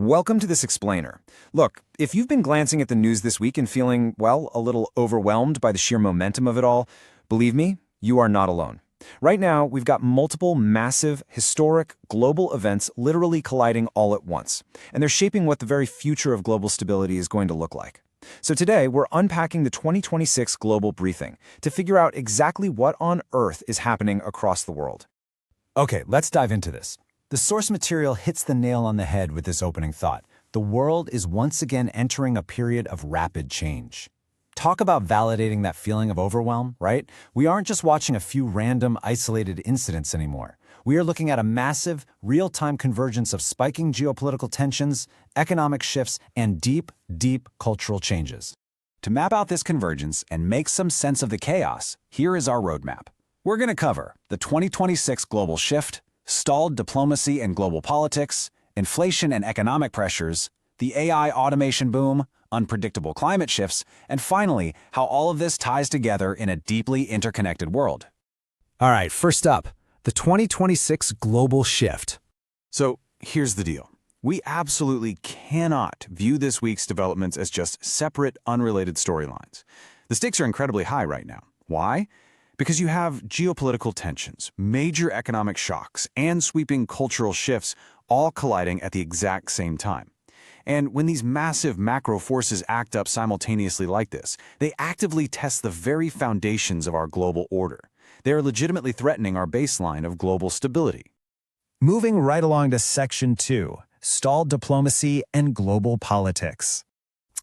Welcome to this explainer. Look, if you've been glancing at the news this week and feeling, well, a little overwhelmed by the sheer momentum of it all, believe me, you are not alone. Right now, we've got multiple massive, historic, global events literally colliding all at once, and they're shaping what the very future of global stability is going to look like. So today, we're unpacking the 2026 Global Briefing to figure out exactly what on earth is happening across the world. Okay, let's dive into this. The source material hits the nail on the head with this opening thought. The world is once again entering a period of rapid change. Talk about validating that feeling of overwhelm, right? We aren't just watching a few random, isolated incidents anymore. We are looking at a massive, real-time convergence of spiking geopolitical tensions, economic shifts, and deep, deep cultural changes. To map out this convergence and make some sense of the chaos, here is our roadmap. We're going to cover the 2026 global shift, stalled diplomacy and global politics, inflation and economic pressures, the AI automation boom, unpredictable climate shifts, and finally, how all of this ties together in a deeply interconnected world. All right, first up, the 2026 global shift. So here's the deal. We absolutely cannot view this week's developments as just separate, unrelated storylines. The stakes are incredibly high right now. Why? Because you have geopolitical tensions, major economic shocks, and sweeping cultural shifts all colliding at the exact same time. And when these massive macro forces act up simultaneously like this, they actively test the very foundations of our global order. They are legitimately threatening our baseline of global stability. Moving right along to Section 2, stalled diplomacy and global politics.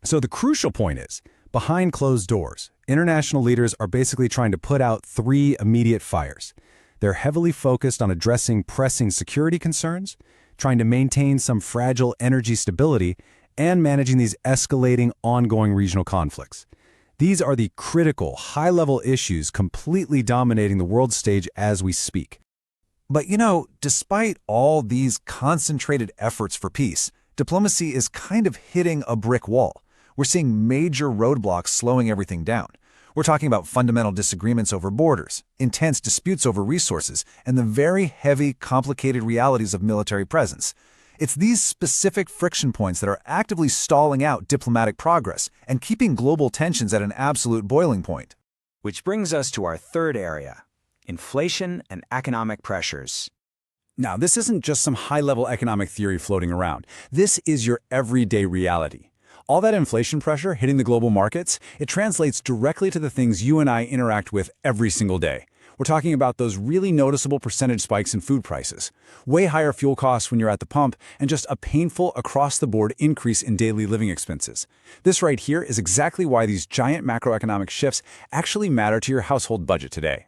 So the crucial point is, behind closed doors, international leaders are basically trying to put out three immediate fires. They're heavily focused on addressing pressing security concerns, trying to maintain some fragile energy stability, and managing these escalating, ongoing regional conflicts. These are the critical, high-level issues completely dominating the world stage as we speak. But despite all these concentrated efforts for peace, diplomacy is kind of hitting a brick wall. We're seeing major roadblocks slowing everything down. We're talking about fundamental disagreements over borders, intense disputes over resources, and the very heavy, complicated realities of military presence. It's these specific friction points that are actively stalling out diplomatic progress and keeping global tensions at an absolute boiling point. Which brings us to our third area, inflation and economic pressures. Now, this isn't just some high-level economic theory floating around. This is your everyday reality. All that inflation pressure hitting the global markets, it translates directly to the things you and I interact with every single day. We're talking about those really noticeable percentage spikes in food prices, way higher fuel costs when you're at the pump, and just a painful across-the-board increase in daily living expenses. This right here is exactly why these giant macroeconomic shifts actually matter to your household budget today.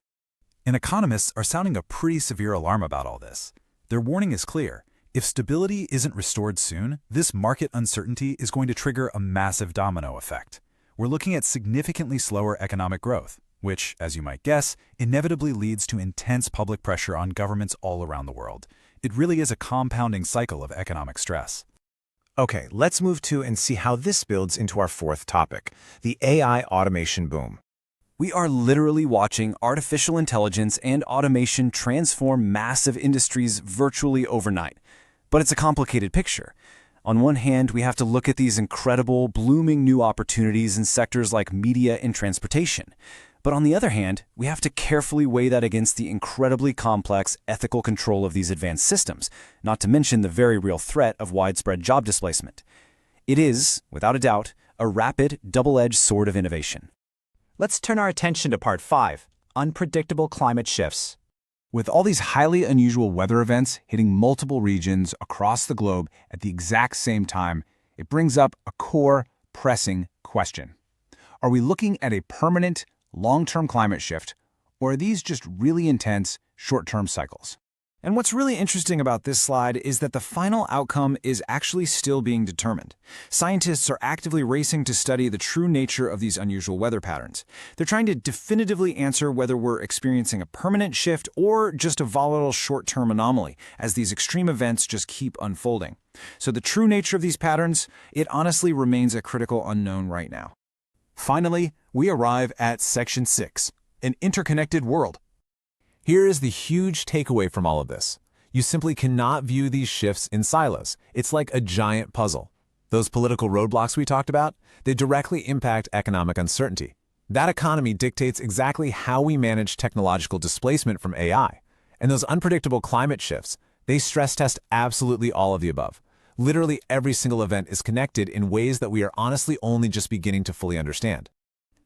And economists are sounding a pretty severe alarm about all this. Their warning is clear. If stability isn't restored soon, this market uncertainty is going to trigger a massive domino effect. We're looking at significantly slower economic growth, which, as you might guess, inevitably leads to intense public pressure on governments all around the world. It really is a compounding cycle of economic stress. Okay, let's move to and see how this builds into our fourth topic, the AI automation boom. We are literally watching artificial intelligence and automation transform massive industries virtually overnight. But it's a complicated picture. On one hand, we have to look at these incredible, blooming new opportunities in sectors like media and transportation. But on the other hand, we have to carefully weigh that against the incredibly complex ethical control of these advanced systems, not to mention the very real threat of widespread job displacement. It is, without a doubt, a rapid, double-edged sword of innovation. Let's turn our attention to Part 5, Unpredictable Climate Shifts. With all these highly unusual weather events hitting multiple regions across the globe at the exact same time, it brings up a core, pressing question. Are we looking at a permanent, long-term climate shift, or are these just really intense, short-term cycles? And what's really interesting about this slide is that the final outcome is actually still being determined. Scientists are actively racing to study the true nature of these unusual weather patterns. They're trying to definitively answer whether we're experiencing a permanent shift or just a volatile short-term anomaly, as these extreme events just keep unfolding. So the true nature of these patterns, it honestly remains a critical unknown right now. Finally, we arrive at Section 6, an interconnected world. Here is the huge takeaway from all of this. You simply cannot view these shifts in silos. It's like a giant puzzle. Those political roadblocks we talked about, they directly impact economic uncertainty. That economy dictates exactly how we manage technological displacement from AI. And those unpredictable climate shifts, they stress test absolutely all of the above. Literally every single event is connected in ways that we are honestly only just beginning to fully understand.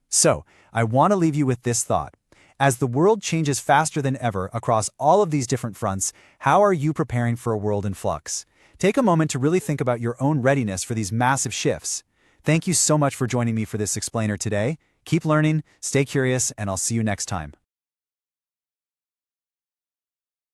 So, I want to leave you with this thought. As the world changes faster than ever across all of these different fronts, how are you preparing for a world in flux? Take a moment to really think about your own readiness for these massive shifts. Thank you so much for joining me for this explainer today. Keep learning, stay curious, and I'll see you next time.